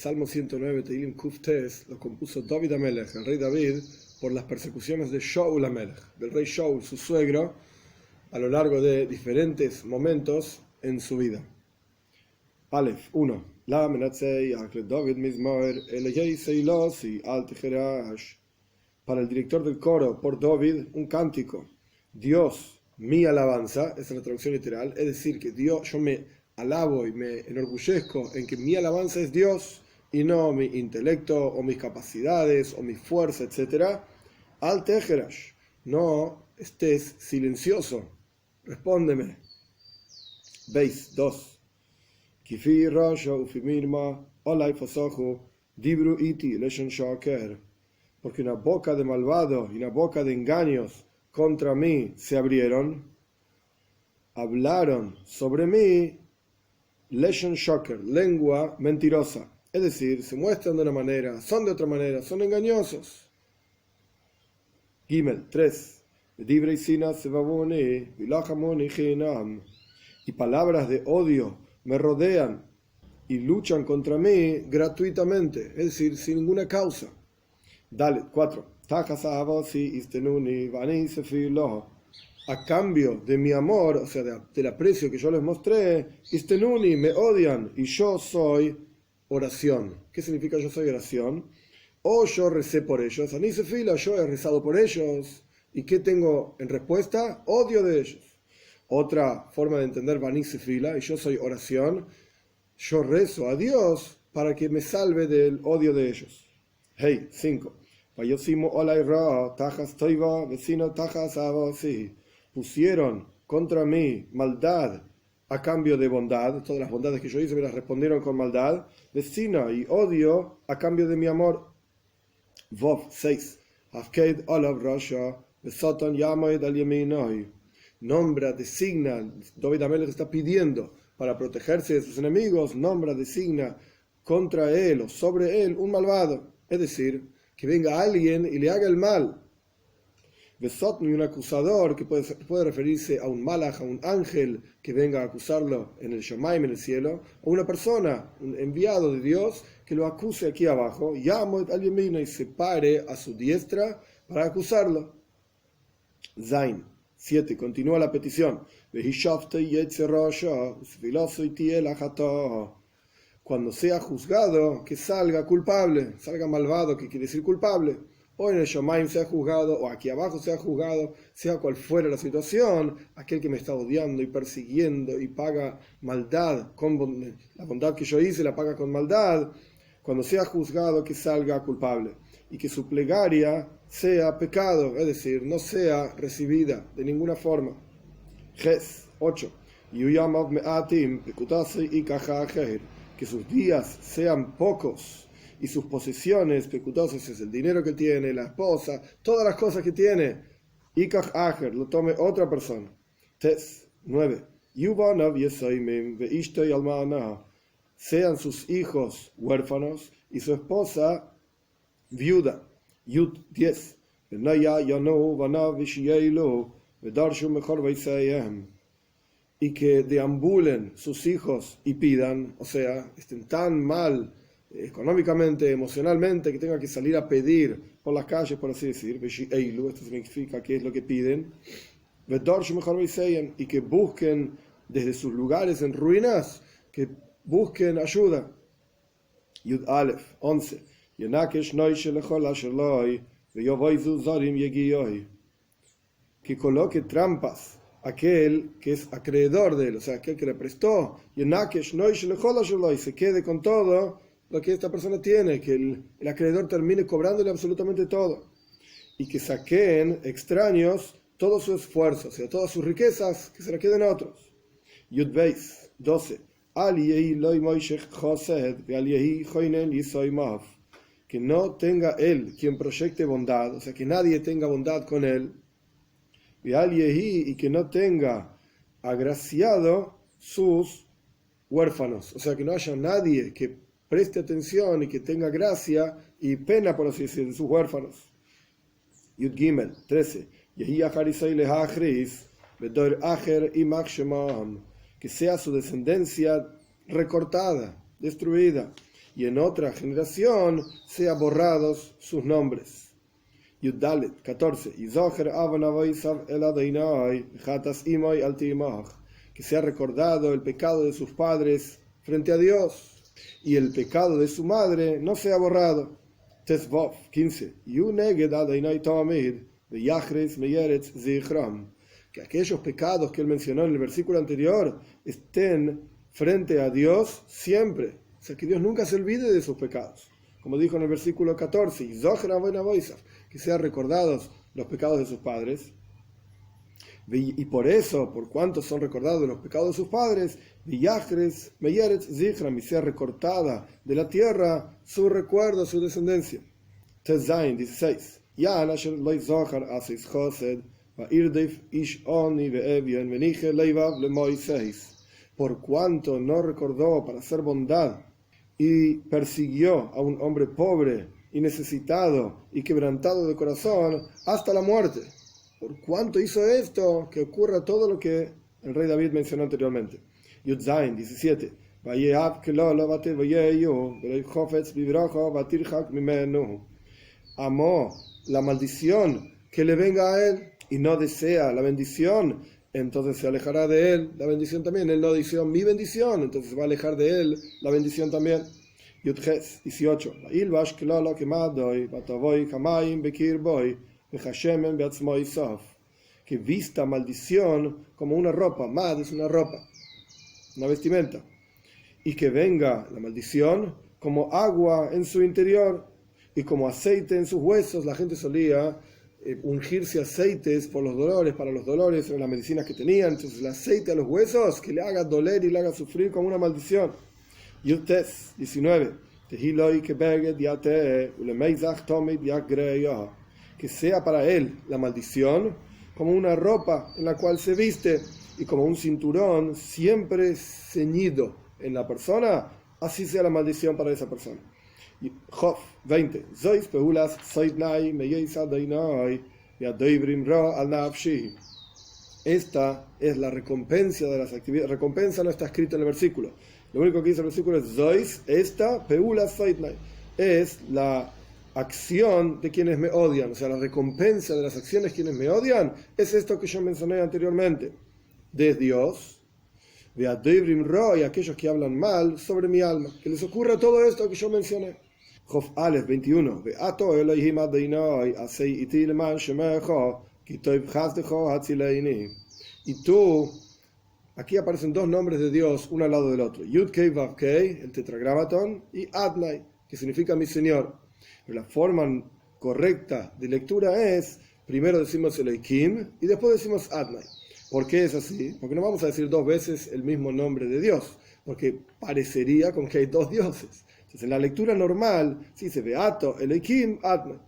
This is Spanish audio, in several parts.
Salmo 109, Teilim Kuftes, lo compuso David Amelech, el rey David, por las persecuciones de Shaul Amelech, del rey Shaul, su suegro, a lo largo de diferentes momentos en su vida. Aleph 1. La menatzei David Mizmor Eleyei Seilosi al Tejerash. Para el director del coro, por David, un cántico. Dios, mi alabanza, esa es la traducción literal, es decir, que Dios, yo me alabo y me enorgullezco en que mi alabanza es Dios y no mi intelecto o mis capacidades o mi fuerza, etc. Al Tejerash, no estés silencioso, respóndeme. Veis 2. Kifi Rasha ufi mirma olai fasahu dibru iti leshon shaker. Porque una boca de malvado y una boca de engaños contra mí se abrieron, hablaron sobre mí leshon shaker, lengua mentirosa. Es decir, se muestran de una manera, son de otra manera, son engañosos. Gimel 3. Y palabras de odio me rodean y luchan contra mí gratuitamente, es decir, sin ninguna causa. Dale, 4. A cambio de mi amor, o sea, del aprecio que yo les mostré, istenuni, me odian, y yo soy oración. ¿Qué significa yo soy oración? O yo recé por ellos, anisefila, yo he rezado por ellos. ¿Y qué tengo en respuesta? Odio de ellos. Otra forma de entender vanisefila, y yo soy oración, yo rezo a Dios para que me salve del odio de ellos. Hey, 5. Pusieron contra mí maldad a cambio de bondad. Todas las bondades que yo hice me las respondieron con maldad. Vecina y odio a cambio de mi amor. Vov 6. Nombra, designa, David Amelech está pidiendo para protegerse de sus enemigos, nombra, designa contra él o sobre él un malvado. Es decir, que venga alguien y le haga el mal. Besotni, un acusador, que puede referirse a un malach, a un ángel que venga a acusarlo en el Shomaim, en el cielo, o una persona, un enviado de Dios, que lo acuse aquí abajo, Yamod al Yemina, y se pare a su diestra para acusarlo. Zain 7. Continúa la petición. Cuando sea juzgado, que salga culpable, salga malvado, que quiere decir culpable. O en el Shomaim sea juzgado, o aquí abajo sea juzgado, sea cual fuera la situación, aquel que me está odiando y persiguiendo y paga maldad, la bondad que yo hice la paga con maldad, cuando sea juzgado que salga culpable. Y que su plegaria sea pecado, es decir, no sea recibida de ninguna forma. Ges 8. Que sus días sean pocos y sus posesiones, pecutosas es el dinero que tiene, la esposa, todas las cosas que tiene, Ikach Acher, lo tome otra persona. Tes 9. Sean sus hijos huérfanos y su esposa viuda. Yud 10. Y que deambulen sus hijos y pidan, o sea, estén tan mal económicamente, emocionalmente, que tengan que salir a pedir por las calles, por así decir. Esto significa que es lo que piden. Y que busquen desde sus lugares en ruinas, que busquen ayuda. Yud Aleph 11. Que coloque trampas aquel que es acreedor de él, o sea, aquel que le prestó, y se quede con todo lo que esta persona tiene, que el acreedor termine cobrándole absolutamente todo, y que saquen extraños todo su esfuerzo, o sea, todas sus riquezas, que se la queden a otros. Yud Beis 12. Que no tenga él quien proyecte bondad, o sea, que nadie tenga bondad con él, y que no tenga agraciado sus huérfanos, o sea, que no haya nadie que preste atención y que tenga gracia y pena, por así decir, de sus huérfanos. Yud Gimel 13. Que sea su descendencia recortada, destruida, y en otra generación sean borrados sus nombres. Yuddalet 14. Que sea recordado el pecado de sus padres frente a Dios y el pecado de su madre no sea borrado. Tesvov 15. Que aquellos pecados que él mencionó en el versículo anterior estén frente a Dios siempre. O sea, que Dios nunca se olvide de sus pecados. Como dijo en el versículo 14, que sean recordados los pecados de sus padres. Y por eso, por cuanto son recordados los pecados de sus padres, y sea recortada de la tierra su recuerdo, su descendencia. Tezain 16. Por cuanto no recordó para hacer bondad y persiguió a un hombre pobre y necesitado y quebrantado de corazón hasta la muerte. Por cuanto hizo esto, que ocurra todo lo que el rey David mencionó anteriormente. Yudzain 17. Amó la maldición que le venga a él y no desea la bendición, entonces se alejará de él la bendición también. Él no deseó mi bendición, entonces se va a alejar de él la bendición también. Yudches 18. Que vista maldición como una ropa. Mad es una ropa, una vestimenta, y que venga la maldición como agua en su interior y como aceite en sus huesos. La gente solía ungirse aceites por los dolores, para los dolores en las medicinas que tenían. Entonces el aceite a los huesos que le haga doler y le haga sufrir como una maldición. Yutes 19. Que sea para él la maldición como una ropa en la cual se viste y como un cinturón siempre ceñido en la persona, así sea la maldición para esa persona. Job 20. Esta es la recompensa de las actividades. Recompensa no está escrito en el versículo. Lo único que dice el versículo es Zois, esta, Peula Soitnai. Es la acción de quienes me odian, o sea, la recompensa de las acciones de quienes me odian, es esto que yo mencioné anteriormente. De Dios, de Adibrim Ro, y aquellos que hablan mal sobre mi alma, que les ocurra todo esto que yo mencioné. Job Aleph 21. Y tú, aquí aparecen dos nombres de Dios, uno al lado del otro. Yud Kei Vav Kei, el tetragramatón, y Adnai, que significa mi Señor. Pero la forma correcta de lectura es, primero decimos Elohim y después decimos Adnai. ¿Por qué es así? Porque no vamos a decir dos veces el mismo nombre de Dios, porque parecería con que hay dos dioses. Entonces en la lectura normal se dice Beato, Elohim, Adnai.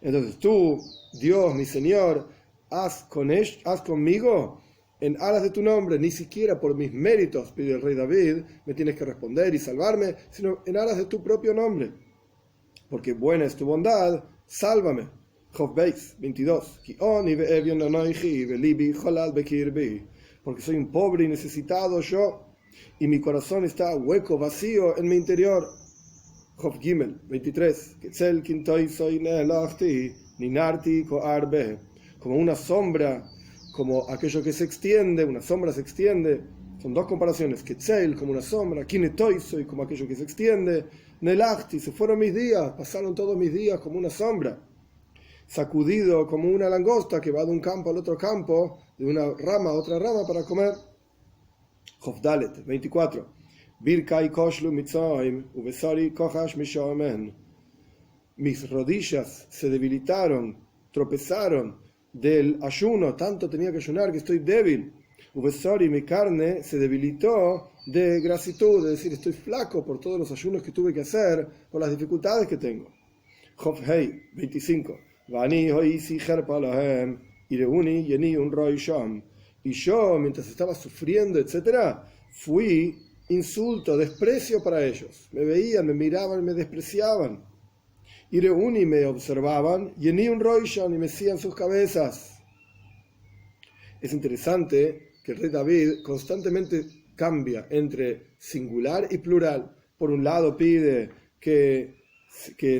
Entonces tú, Dios, mi Señor, haz conmigo en aras de tu nombre, ni siquiera por mis méritos, pide el rey David, me tienes que responder y salvarme, sino en aras de tu propio nombre. Porque buena es tu bondad, sálvame. Job 22. Porque soy un pobre y necesitado yo, y mi corazón está hueco, vacío en mi interior. Job 23. Como una sombra, como aquello que se extiende, una sombra se extiende. Son dos comparaciones. Ketzel, como una sombra. Kinetoisoi, como aquello que se extiende. Nelachti, se fueron mis días, pasaron todos mis días como una sombra. Sacudido como una langosta que va de un campo al otro campo, de una rama a otra rama para comer. Jofdalet 24. Birkai koshlu mitzaim, uvesari kohash mishomen. Mis rodillas se debilitaron, tropezaron del ayuno, tanto tenía que ayunar que estoy débil. Uvesari, mi carne se debilitó de grasitud, es decir, estoy flaco por todos los ayunos que tuve que hacer, por las dificultades que tengo. Job 25. Y yo, mientras estaba sufriendo, etc., fui insulto, desprecio para ellos. Me veían, me miraban, me despreciaban. Ireuni, me observaban, y me mecían sus cabezas. Es interesante que el rey David constantemente cambia entre singular y plural. por un lado pide que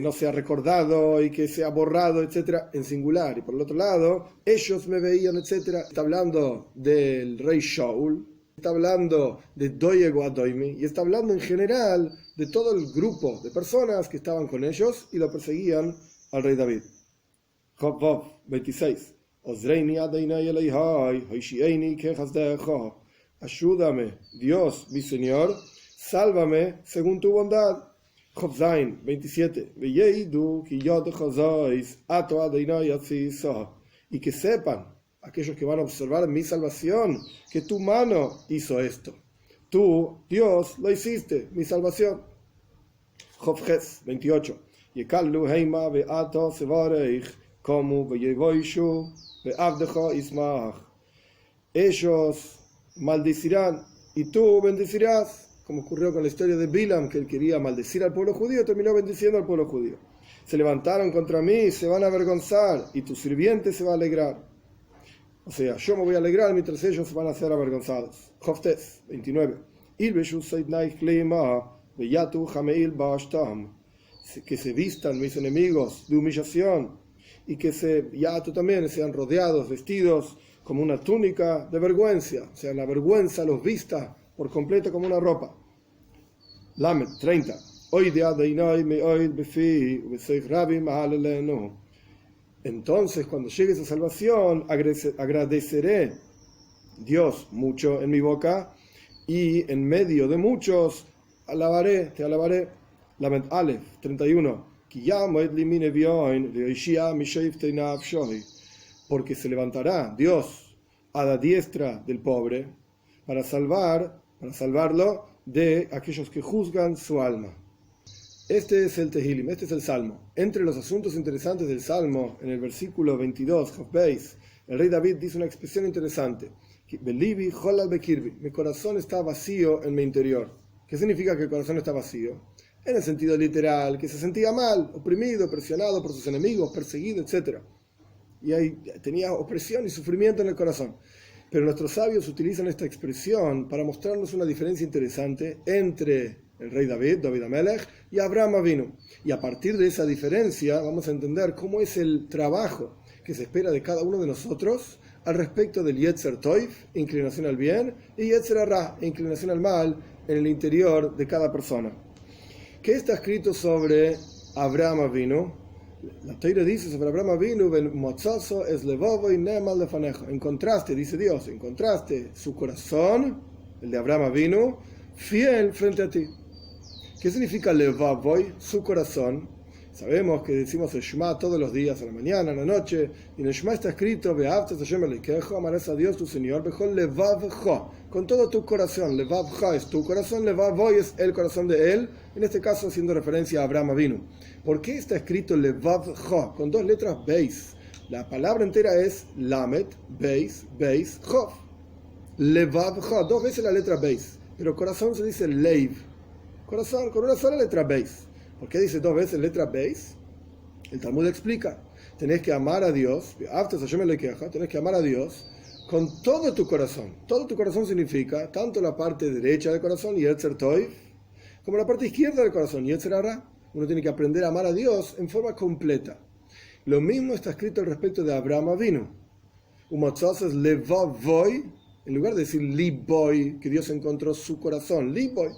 no sea recordado y que sea borrado, etcétera, en singular, y por el otro lado, ellos me veían, etcétera. Está hablando del rey Shaul, está hablando de Doeg Adoimi, y está hablando en general de todo el grupo de personas que estaban con ellos y lo perseguían al rey David. Job 26. Ayúdame, Dios, mi Señor, sálvame según tu bondad. Job 27. Y que sepan aquellos que van a observar mi salvación, que tu mano hizo esto. Tú, Dios, lo hiciste, mi salvación. Job 28. Ellos maldecirán y tú bendecirás, como ocurrió con la historia de Bilam, que él quería maldecir al pueblo judío, terminó bendiciendo al pueblo judío. Se levantaron contra mí, se van a avergonzar, y tu sirviente se va a alegrar. O sea, yo me voy a alegrar mientras ellos van a ser avergonzados. Job 29. Que se vistan mis enemigos de humillación, y que también sean rodeados, vestidos como una túnica de vergüenza, o sea, la vergüenza los vista por completo como una ropa. Lamed 30. Entonces, cuando llegue esa salvación, agradeceré Dios mucho en mi boca, y en medio de muchos te alabaré. Lamed Aleph 31. Porque se levantará Dios a la diestra del pobre para salvarlo de aquellos que juzgan su alma. Este es el Tehilim, este es el Salmo. Entre los asuntos interesantes del Salmo, en el versículo 22, el rey David dice una expresión interesante: mi corazón está vacío en mi interior. ¿Qué significa que el corazón está vacío? En el sentido literal, que se sentía mal, oprimido, presionado por sus enemigos, perseguido, etc. Y ahí tenía opresión y sufrimiento en el corazón. Pero nuestros sabios utilizan esta expresión para mostrarnos una diferencia interesante entre el rey David Amelech, y Abraham Avinu. Y a partir de esa diferencia vamos a entender cómo es el trabajo que se espera de cada uno de nosotros al respecto del Yetzer Toiv, inclinación al bien, y Yetzer Hara, inclinación al mal, en el interior de cada persona. ¿Qué está escrito sobre Abraham Avinu? La Torá dice sobre Abraham Avinu: encontraste, dice Dios, encontraste su corazón, el de Abraham Avinu, fiel frente a ti. ¿Qué significa levavoy? Su corazón. Sabemos que decimos el Shema todos los días, a la mañana, a la noche, y en el Shema está escrito: amarás a Dios tu Señor, con todo tu corazón. Levavcha es tu corazón, levavoy es el corazón de él, en este caso haciendo referencia a Abraham Avinu. ¿Por qué está escrito levavcha con dos letras beis? La palabra entera es lamet, beis, beis, chof. Levavcha, dos veces la letra beis, pero corazón se dice leiv, corazón con una sola letra beis. ¿Por qué dice dos veces letra beis? El Talmud explica: tenés que amar a Dios, tenés que amar a Dios con todo tu corazón. Todo tu corazón significa tanto la parte derecha del corazón, Yetzer Toiv, como la parte izquierda del corazón, Yetzer Hara. Uno tiene que aprender a amar a Dios en forma completa. Lo mismo está escrito al respecto de Abraham Avinu. Umotzos levavoy, en lugar de decir liboy, que Dios encontró su corazón, liboy.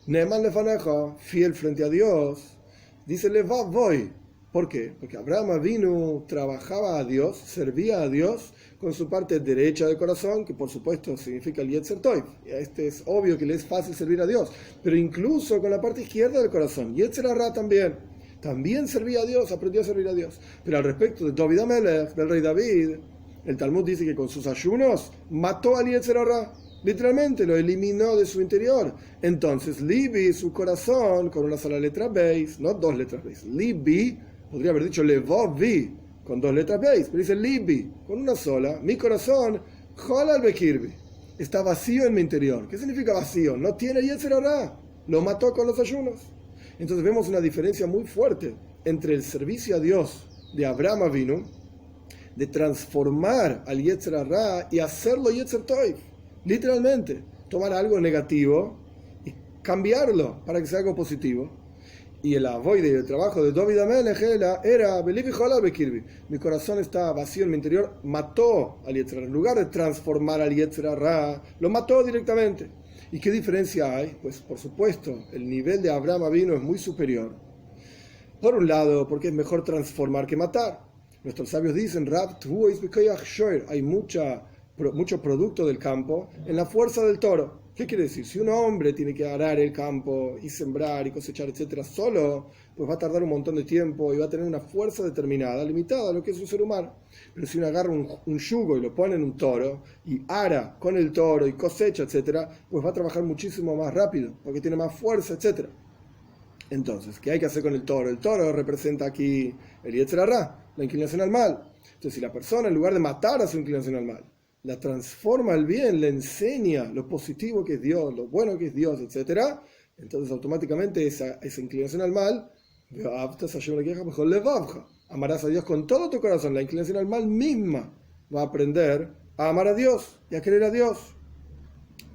Neman lefaneja, fiel frente a Dios, dice levavoy. ¿Por qué? Porque Abraham Avinu trabajaba a Dios, servía a Dios con su parte derecha del corazón, que por supuesto significa el Yetzer Toiv. Es obvio que le es fácil servir a Dios, pero incluso con la parte izquierda del corazón, Yetzer Hara también servía a Dios, aprendió a servir a Dios. Pero al respecto de David Amelech, del rey David, el Talmud dice que con sus ayunos mató al Yetzer Hara. Literalmente lo eliminó de su interior. Entonces, Libi, su corazón, con una sola letra beis, no dos letras beis. Libi, podría haber dicho Levovi, con dos letras beis, pero dice Libi, con una sola. Mi corazón, Jolal Bekirbi, está vacío en mi interior. ¿Qué significa vacío? No tiene Yetzer Hara. Lo mató con los ayunos. Entonces vemos una diferencia muy fuerte entre el servicio a Dios de Abraham Avinu, de transformar al Yetzer Hara y hacerlo Yetzer Toiv. Literalmente, tomar algo negativo y cambiarlo para que sea algo positivo. Y el avoide y el trabajo de David HaMelech era Belibi Jola Bekirbi. Mi corazón está vacío en mi interior, mató al Yetzer Hara. En lugar de transformar al Yetzer Hara, lo mató directamente. ¿Y qué diferencia hay? Pues por supuesto, el nivel de Abraham Avinu es muy superior. Por un lado, porque es mejor transformar que matar. Nuestros sabios dicen, hay mucho producto del campo en la fuerza del toro. ¿Qué quiere decir? Si un hombre tiene que arar el campo y sembrar y cosechar, etcétera, solo, pues va a tardar un montón de tiempo y va a tener una fuerza determinada, limitada a lo que es un ser humano. Pero si uno agarra un yugo y lo pone en un toro y ara con el toro y cosecha, etcétera, pues va a trabajar muchísimo más rápido porque tiene más fuerza, etcétera. Entonces, ¿qué hay que hacer con el toro? El toro representa aquí el Yetzer Hara, la inclinación al mal. Entonces, si la persona, en lugar de matar a su inclinación al mal, la transforma al bien, le enseña lo positivo que es Dios, lo bueno que es Dios, etc., entonces automáticamente esa inclinación al mal, amarás a Dios con todo tu corazón. La inclinación al mal misma va a aprender a amar a Dios y a querer a Dios.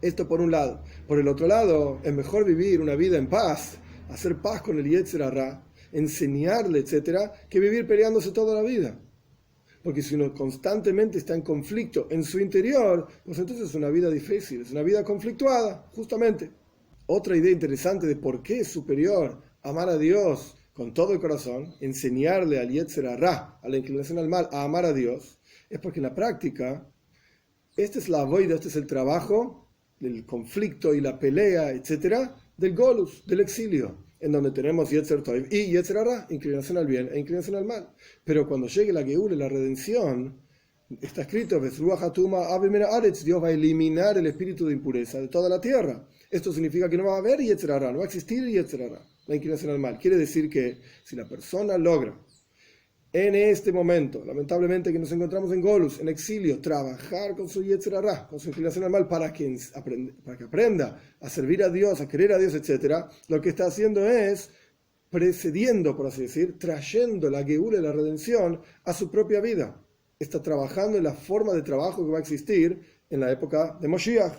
Esto por un lado. Por el otro lado, es mejor vivir una vida en paz, hacer paz con el Yetzer Hara, enseñarle, etc., que vivir peleándose toda la vida. Porque si uno constantemente está en conflicto en su interior, pues entonces es una vida difícil, es una vida conflictuada, justamente. Otra idea interesante de por qué es superior amar a Dios con todo el corazón, enseñarle al Yetzer Hara, a la inclinación al mal, a amar a Dios, es porque en la práctica, esta es la avoida, este es el trabajo del conflicto y la pelea, etcétera, del golus, del exilio, en donde tenemos Yetzer Tov y Yetzer Hara, inclinación al bien e inclinación al mal. Pero cuando llegue la Geula, la redención, está escrito, Dios va a eliminar el espíritu de impureza de toda la tierra. Esto significa que no va a haber Yetzer Hara, no va a existir Yetzer Hara, la inclinación al mal. Quiere decir que si la persona logra en este momento, lamentablemente que nos encontramos en Golus, en exilio, trabajar con su Yetzer Hara, con su inclinación al mal, para que aprenda a servir a Dios, a querer a Dios, etc., lo que está haciendo es precediendo, por así decir, trayendo la Geula y la redención a su propia vida. Está trabajando en la forma de trabajo que va a existir en la época de Moshiach.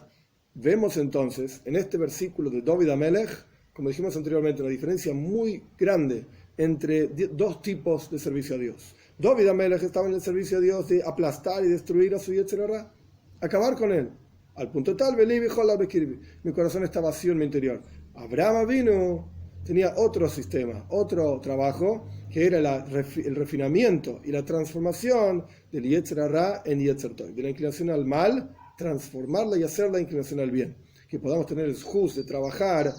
Vemos entonces, en este versículo de David HaMelech, como dijimos anteriormente, una diferencia muy grande entre dos tipos de servicio a Dios. David HaMelech estaba en el servicio a Dios de aplastar y destruir a su Yetzer Hara, acabar con él, al punto tal, mi corazón está vacío en mi interior. Abraham Avinu tenía otro sistema, otro trabajo, que era el refinamiento y la transformación del Yetzer Hara en Yetzer Tov, de la inclinación al mal, transformarla y hacer la inclinación al bien. Que podamos tener el juz de trabajar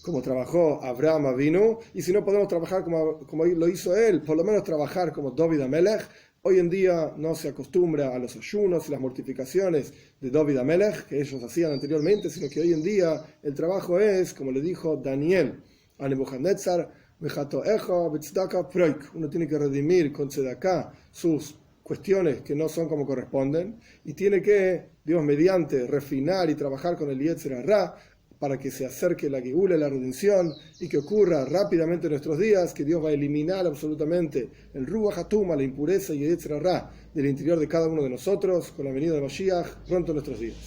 como trabajó Abraham Avinu, y si no podemos trabajar como lo hizo él, por lo menos trabajar como David HaMelech. Hoy en día no se acostumbra a los ayunos y las mortificaciones de David HaMelech que ellos hacían anteriormente, sino que hoy en día el trabajo es, como le dijo Daniel a Nebuchadnezzar, uno tiene que redimir con tzedakah sus cuestiones que no son como corresponden, y tiene que, Dios mediante, refinar y trabajar con el Yetzer Hara, para que se acerque la Geula, la redención, y que ocurra rápidamente en nuestros días, que Dios va a eliminar absolutamente el Ruach HaTuma, la impureza y el Yetzer Hara del interior de cada uno de nosotros, con la venida de Mashiach pronto en nuestros días.